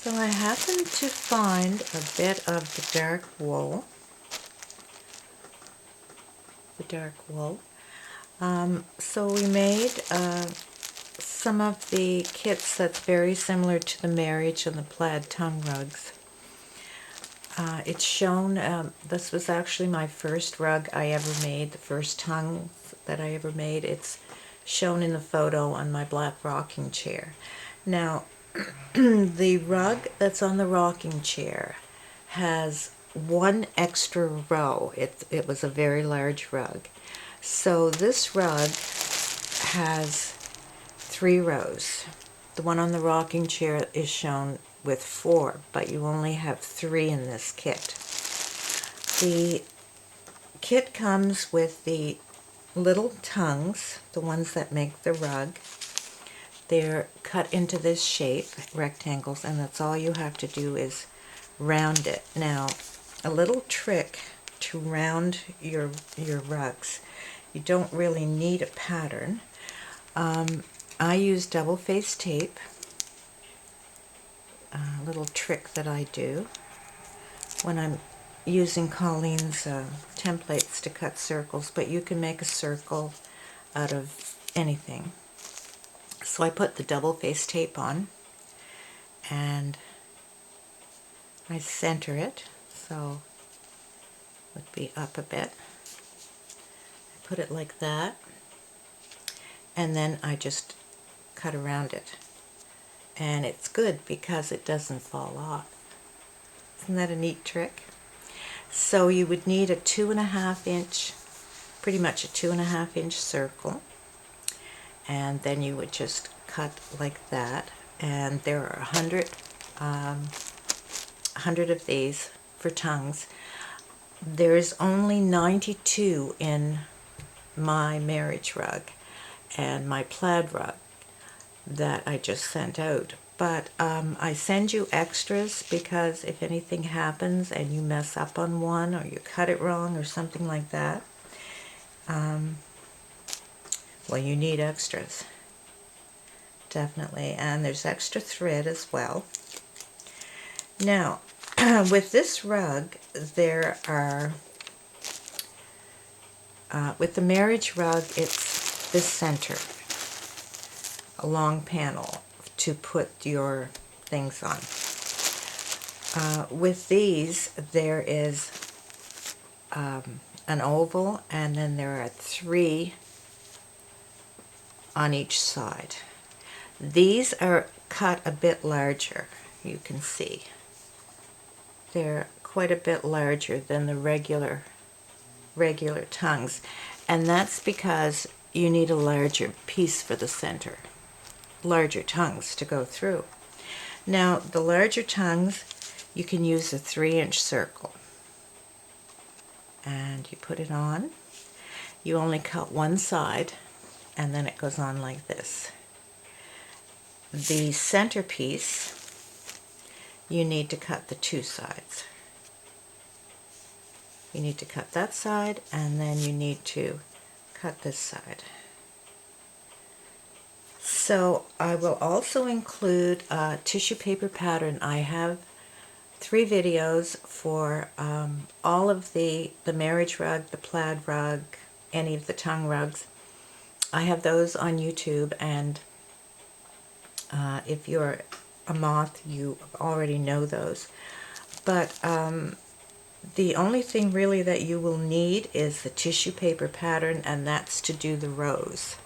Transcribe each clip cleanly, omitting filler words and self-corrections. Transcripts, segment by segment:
So I happened to find a bit of the dark wool. So we made some of the kits that's very similar to the marriage and the plaid tongue rugs. It's shown, this was actually my first rug I ever made, the first tongue that I ever made. It's shown in the photo on my black rocking chair. Now, the rug that's on the rocking chair has one extra row. It was a very large rug. So this rug has 3 rows. The one on the rocking chair is shown with 4, but you only have 3 in this kit. The kit comes with the little tongues, the ones that make the rug. They're cut into this shape, rectangles, and that's all you have to do is round it. Now, a little trick to round your rugs. You don't really need a pattern. I use double-faced tape. A little trick that I do when I'm using Colleen's templates to cut circles, but you can make a circle out of anything. So I put the double-faced tape on and I center it, so it would be up a bit. I put it like that, and then I just cut around it. And it's good because it doesn't fall off. Isn't that a neat trick? So you would need a 2.5 inch, pretty much a 2.5 inch circle, and then you would just cut like that. And there are 100 of these for tongues. There's only 92 in my marriage rug and my plaid rug that I just sent out. But I send you extras because if anything happens and you mess up on one or you cut it wrong or something like that, well, you need extras. Definitely. And there's extra thread as well. Now, with this rug, there are, with the marriage rug, it's this center, a long panel to put your things on. With these, there is an oval, and then there are 3 on each side. These are cut a bit larger, you can see. They're quite a bit larger than the regular tongues, and that's because you need a larger piece for the center, larger tongues to go through. Now, the larger tongues, you can use a 3-inch circle, and you put it on. You only cut one side, and then it goes on like this. The centerpiece, you need to cut the 2 sides. You need to cut that side, and then you need to cut this side. So I will also include a tissue paper pattern. I have 3 videos for all of the marriage rug, the plaid rug, any of the tongue rugs. I have those on YouTube, and if you're a moth, you already know those. But the only thing really that you will need is the tissue paper pattern, and that's to do the rows.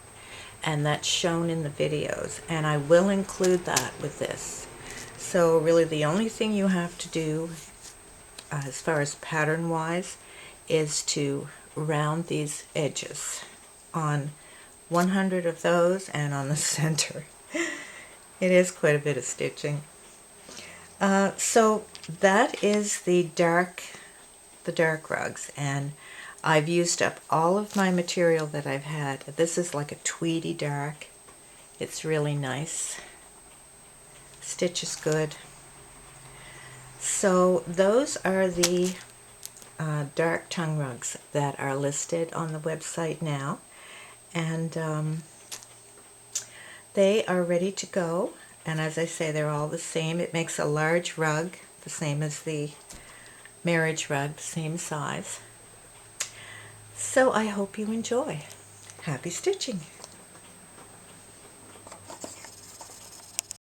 And that's shown in the videos, and I will include that with this. So really the only thing you have to do as far as pattern wise is to round these edges on 100 of those and on the center. It is quite a bit of stitching. So that is the dark rugs, and I've used up all of my material that I've had. This is like a tweedy dark. It's really nice. Stitch is good. So those are the dark tongue rugs that are listed on the website now, and they are ready to go. And as I say, they're all the same. It makes a large rug, the same as the marriage rug, the same size. So I hope you enjoy. Happy stitching!